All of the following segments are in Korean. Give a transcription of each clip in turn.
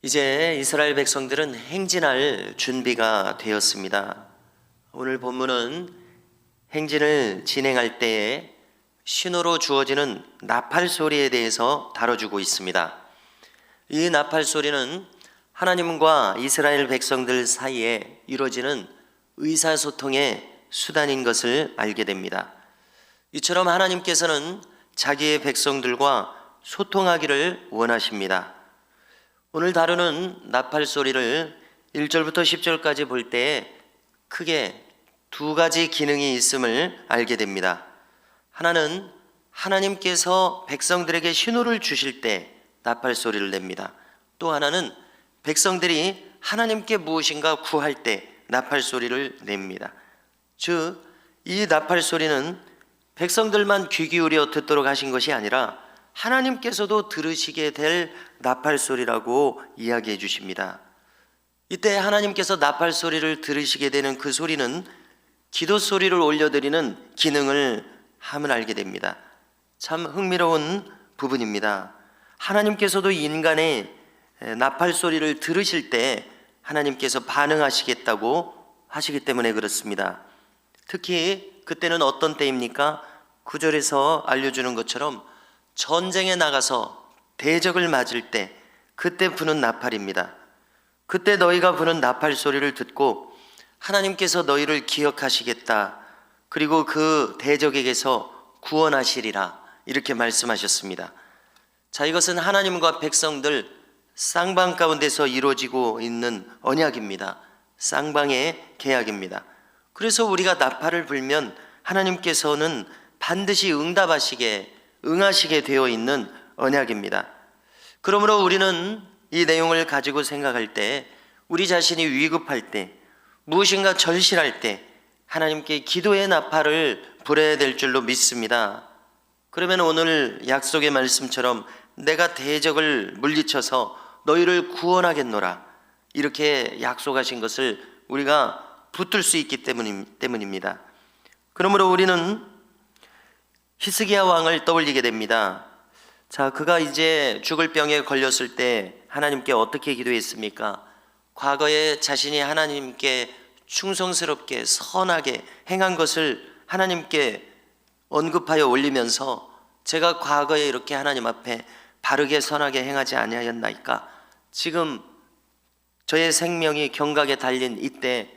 이제 이스라엘 백성들은 행진할 준비가 되었습니다. 오늘 본문은 행진을 진행할 때에 신호로 주어지는 나팔 소리에 대해서 다뤄주고 있습니다. 이 나팔 소리는 하나님과 이스라엘 백성들 사이에 이루어지는 의사소통의 수단인 것을 알게 됩니다. 이처럼 하나님께서는 자기의 백성들과 소통하기를 원하십니다. 오늘 다루는 나팔 소리를 1절부터 10절까지 볼 때 크게 두 가지 기능이 있음을 알게 됩니다. 하나는 하나님께서 백성들에게 신호를 주실 때 나팔 소리를 냅니다. 또 하나는 백성들이 하나님께 무엇인가 구할 때 나팔 소리를 냅니다. 즉, 이 나팔 소리는 백성들만 귀 기울여 듣도록 하신 것이 아니라 하나님께서도 들으시게 될 나팔 소리라고 이야기해 주십니다. 이때 하나님께서 나팔 소리를 들으시게 되는 그 소리는 기도 소리를 올려드리는 기능을 함을 알게 됩니다. 참 흥미로운 부분입니다. 하나님께서도 인간의 나팔 소리를 들으실 때 하나님께서 반응하시겠다고 하시기 때문에 그렇습니다. 특히 그때는 어떤 때입니까? 9절에서 알려주는 것처럼 전쟁에 나가서 대적을 맞을 때 그때 부는 나팔입니다. 그때 너희가 부는 나팔 소리를 듣고 하나님께서 너희를 기억하시겠다. 그리고 그 대적에게서 구원하시리라. 이렇게 말씀하셨습니다. 자, 이것은 하나님과 백성들 쌍방 가운데서 이루어지고 있는 언약입니다. 쌍방의 계약입니다. 그래서 우리가 나팔을 불면 하나님께서는 반드시 응하시게 되어 있는 언약입니다. 그러므로 우리는 이 내용을 가지고 생각할 때, 우리 자신이 위급할 때, 무엇인가 절실할 때 하나님께 기도의 나팔을 불어야 될 줄로 믿습니다. 그러면 오늘 약속의 말씀처럼 내가 대적을 물리쳐서 너희를 구원하겠노라, 이렇게 약속하신 것을 우리가 붙들 수 있기 때문입니다. 그러므로 우리는 히스기야 왕을 떠올리게 됩니다. 자, 그가 이제 죽을 병에 걸렸을 때 하나님께 어떻게 기도했습니까? 과거에 자신이 하나님께 충성스럽게 선하게 행한 것을 하나님께 언급하여 올리면서 제가 과거에 이렇게 하나님 앞에 바르게 선하게 행하지 아니하였나이까? 지금 저의 생명이 경각에 달린 이때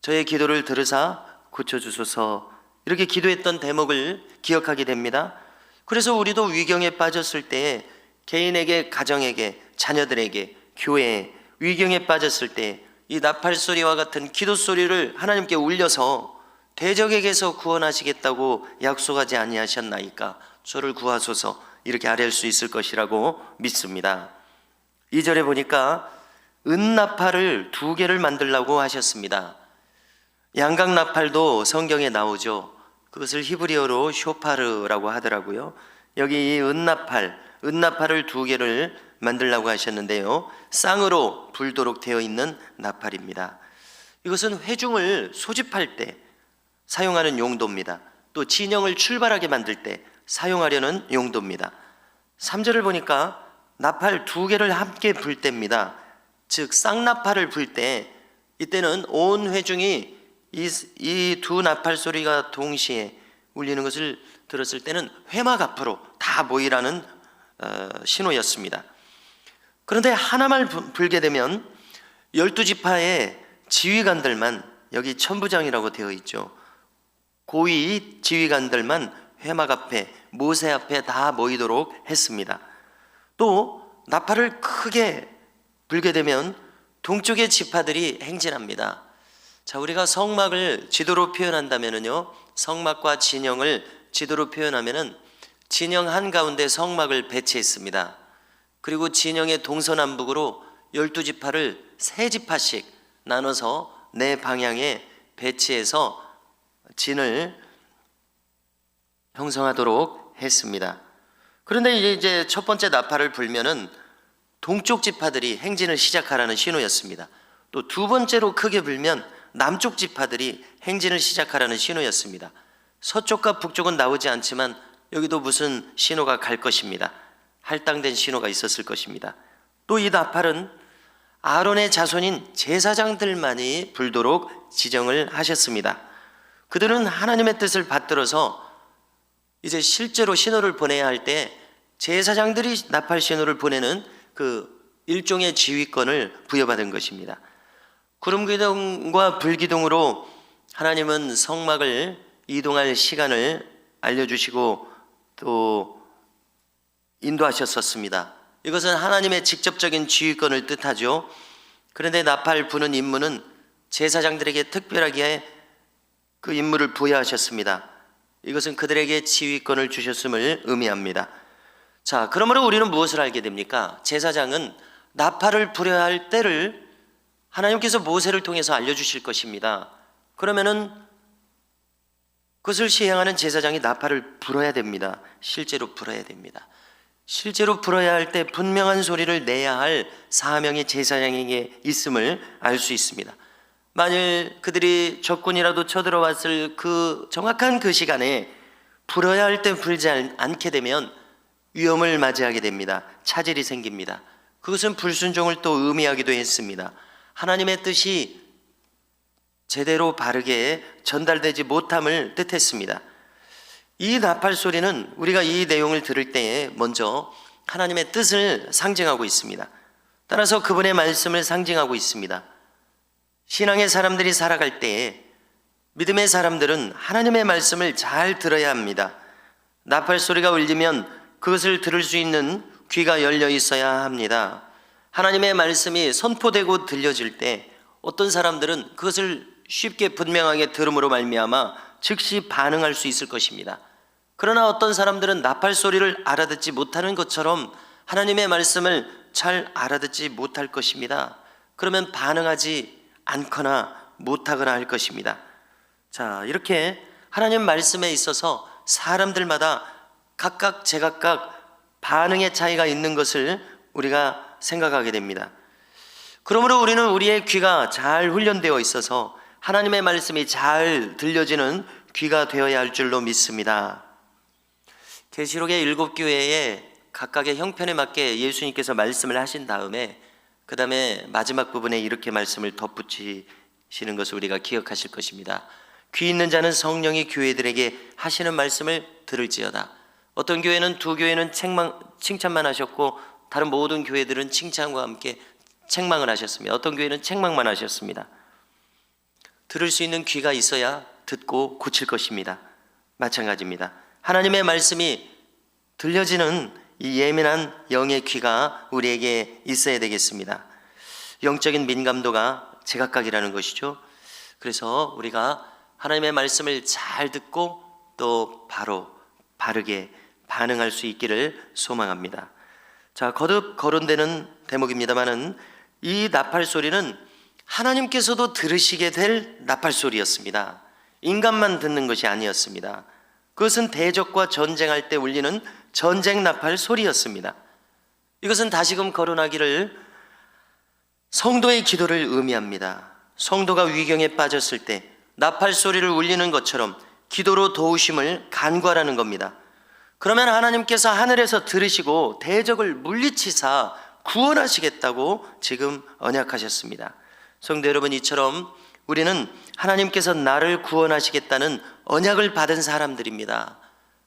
저의 기도를 들으사 고쳐주소서, 이렇게 기도했던 대목을 기억하게 됩니다. 그래서 우리도 위경에 빠졌을 때 개인에게, 가정에게, 자녀들에게, 교회에 위경에 빠졌을 때 이 나팔 소리와 같은 기도 소리를 하나님께 울려서 대적에게서 구원하시겠다고 약속하지 아니하셨나이까? 저를 구하소서, 이렇게 아뢰할 수 있을 것이라고 믿습니다. 2절에 보니까 은나팔을 2개를 만들라고 하셨습니다. 양각 나팔도 성경에 나오죠. 그것을 히브리어로 쇼파르라고 하더라고요. 여기 이 은나팔을 2개를 만들라고 하셨는데요, 쌍으로 불도록 되어 있는 나팔입니다. 이것은 회중을 소집할 때 사용하는 용도입니다. 또 진영을 출발하게 만들 때 사용하려는 용도입니다. 3절을 보니까 나팔 2개를 함께 불 때입니다. 즉 쌍나팔을 불 때, 이때는 온 회중이 이 두 나팔 소리가 동시에 울리는 것을 들었을 때는 회막 앞으로 다 모이라는 신호였습니다. 그런데 하나만 불게 되면 12지파의 지휘관들만, 여기 천부장이라고 되어 있죠, 고위 지휘관들만 회막 앞에, 모세 앞에 다 모이도록 했습니다. 또 나팔을 크게 불게 되면 동쪽의 지파들이 행진합니다. 자, 우리가 성막을 지도로 표현한다면요, 성막과 진영을 지도로 표현하면은 진영 한가운데 성막을 배치했습니다. 그리고 진영의 동서남북으로 12지파를 3지파씩 나눠서 4방향에 배치해서 진을 형성하도록 했습니다. 그런데 이제 첫 번째 나팔을 불면은 동쪽 지파들이 행진을 시작하라는 신호였습니다. 또 두 번째로 크게 불면 남쪽 지파들이 행진을 시작하라는 신호였습니다. 서쪽과 북쪽은 나오지 않지만 여기도 무슨 신호가 갈 것입니다. 할당된 신호가 있었을 것입니다. 또 이 나팔은 아론의 자손인 제사장들만이 불도록 지정을 하셨습니다. 그들은 하나님의 뜻을 받들어서 이제 실제로 신호를 보내야 할 때 제사장들이 나팔 신호를 보내는 그 일종의 지휘권을 부여받은 것입니다. 구름기둥과 불기둥으로 하나님은 성막을 이동할 시간을 알려주시고 또 인도하셨었습니다. 이것은 하나님의 직접적인 지휘권을 뜻하죠. 그런데 나팔 부는 임무는 제사장들에게 특별하게 그 임무를 부여하셨습니다. 이것은 그들에게 지휘권을 주셨음을 의미합니다. 자, 그러므로 우리는 무엇을 알게 됩니까? 제사장은 나팔을 불어야 할 때를 하나님께서 모세를 통해서 알려주실 것입니다. 그러면은 그것을 시행하는 제사장이 나팔을 불어야 됩니다. 실제로 불어야 됩니다. 실제로 불어야 할 때 분명한 소리를 내야 할 사명이 제사장에게 있음을 알 수 있습니다. 만일 그들이 적군이라도 쳐들어왔을 그 정확한 그 시간에 불어야 할 때 불지 않게 되면 위험을 맞이하게 됩니다. 차질이 생깁니다. 그것은 불순종을 또 의미하기도 했습니다. 하나님의 뜻이 제대로 바르게 전달되지 못함을 뜻했습니다. 이 나팔 소리는 우리가 이 내용을 들을 때에 먼저 하나님의 뜻을 상징하고 있습니다. 따라서 그분의 말씀을 상징하고 있습니다. 신앙의 사람들이 살아갈 때에 믿음의 사람들은 하나님의 말씀을 잘 들어야 합니다. 나팔 소리가 울리면 그것을 들을 수 있는 귀가 열려 있어야 합니다. 하나님의 말씀이 선포되고 들려질 때 어떤 사람들은 그것을 쉽게 분명하게 들음으로 말미암아 즉시 반응할 수 있을 것입니다. 그러나 어떤 사람들은 나팔 소리를 알아듣지 못하는 것처럼 하나님의 말씀을 잘 알아듣지 못할 것입니다. 그러면 반응하지 않거나 못하거나 할 것입니다. 자, 이렇게 하나님 말씀에 있어서 사람들마다 각각 제각각 반응의 차이가 있는 것을 우리가 생각하게 됩니다. 그러므로 우리는 우리의 귀가 잘 훈련되어 있어서 하나님의 말씀이 잘 들려지는 귀가 되어야 할 줄로 믿습니다. 계시록의 7교회에 각각의 형편에 맞게 예수님께서 말씀을 하신 다음에 그 다음에 마지막 부분에 이렇게 말씀을 덧붙이시는 것을 우리가 기억하실 것입니다. 귀 있는 자는 성령이 교회들에게 하시는 말씀을 들을지어다. 어떤 교회는 두 교회는 칭찬만 하셨고 다른 모든 교회들은 칭찬과 함께 책망을 하셨습니다. 어떤 교회는 책망만 하셨습니다. 들을 수 있는 귀가 있어야 듣고 고칠 것입니다. 마찬가지입니다. 하나님의 말씀이 들려지는 이 예민한 영의 귀가 우리에게 있어야 되겠습니다. 영적인 민감도가 제각각이라는 것이죠. 그래서 우리가 하나님의 말씀을 잘 듣고 또 바르게 반응할 수 있기를 소망합니다. 자, 거듭 거론되는 대목입니다만은 이 나팔 소리는 하나님께서도 들으시게 될 나팔 소리였습니다. 인간만 듣는 것이 아니었습니다. 그것은 대적과 전쟁할 때 울리는 전쟁 나팔 소리였습니다. 이것은 다시금 거론하기를 성도의 기도를 의미합니다. 성도가 위경에 빠졌을 때 나팔 소리를 울리는 것처럼 기도로 도우심을 간구하라는 겁니다. 그러면 하나님께서 하늘에서 들으시고 대적을 물리치사 구원하시겠다고 지금 언약하셨습니다. 성도 여러분, 이처럼 우리는 하나님께서 나를 구원하시겠다는 언약을 받은 사람들입니다.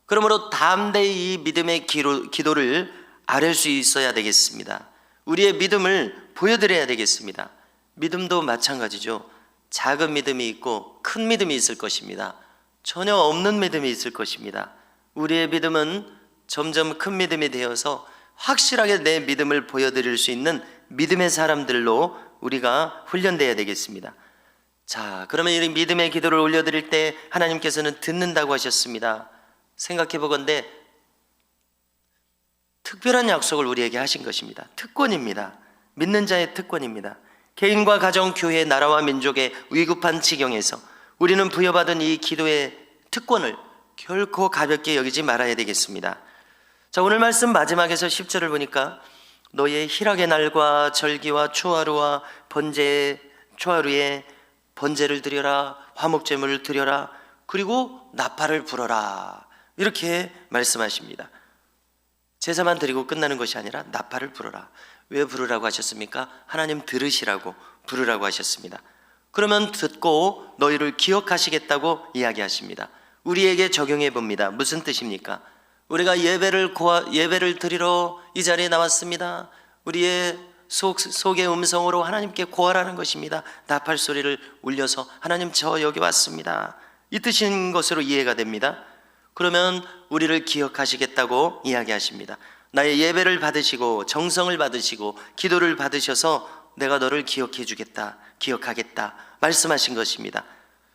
그러므로 담대히 이 믿음의 기도를 아뢰 수 있어야 되겠습니다. 우리의 믿음을 보여드려야 되겠습니다. 믿음도 마찬가지죠. 작은 믿음이 있고 큰 믿음이 있을 것입니다. 전혀 없는 믿음이 있을 것입니다. 우리의 믿음은 점점 큰 믿음이 되어서 확실하게 내 믿음을 보여드릴 수 있는 믿음의 사람들로 우리가 훈련되어야 되겠습니다. 자, 그러면 이 믿음의 기도를 올려드릴 때 하나님께서는 듣는다고 하셨습니다. 생각해 보건대 특별한 약속을 우리에게 하신 것입니다. 특권입니다. 믿는 자의 특권입니다. 개인과 가정, 교회, 나라와 민족의 위급한 지경에서 우리는 부여받은 이 기도의 특권을 결코 가볍게 여기지 말아야 되겠습니다. 자, 오늘 말씀 마지막에서 10절을 보니까 너의 희락의 날과 절기와 초하루와 초하루에 번제를 드려라, 화목제물을 드려라, 그리고 나팔을 불어라, 이렇게 말씀하십니다. 제사만 드리고 끝나는 것이 아니라 나팔을 불어라. 왜 부르라고 하셨습니까? 하나님 들으시라고 부르라고 하셨습니다. 그러면 듣고 너희를 기억하시겠다고 이야기하십니다. 우리에게 적용해 봅니다. 무슨 뜻입니까? 우리가 예배를 드리러 이 자리에 나왔습니다. 우리의 속의 음성으로 하나님께 고하라는 것입니다. 나팔 소리를 울려서 하나님 저 여기 왔습니다. 이 뜻인 것으로 이해가 됩니다. 그러면 우리를 기억하시겠다고 이야기하십니다. 나의 예배를 받으시고 정성을 받으시고 기도를 받으셔서 내가 너를 기억해 주겠다, 기억하겠다 말씀하신 것입니다.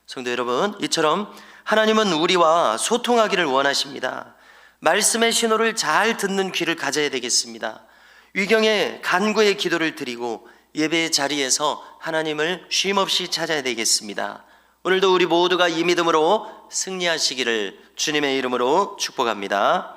성도 여러분, 이처럼 하나님은 우리와 소통하기를 원하십니다. 말씀의 신호를 잘 듣는 귀를 가져야 되겠습니다. 위경에 간구의 기도를 드리고 예배의 자리에서 하나님을 쉼없이 찾아야 되겠습니다. 오늘도 우리 모두가 이 믿음으로 승리하시기를 주님의 이름으로 축복합니다.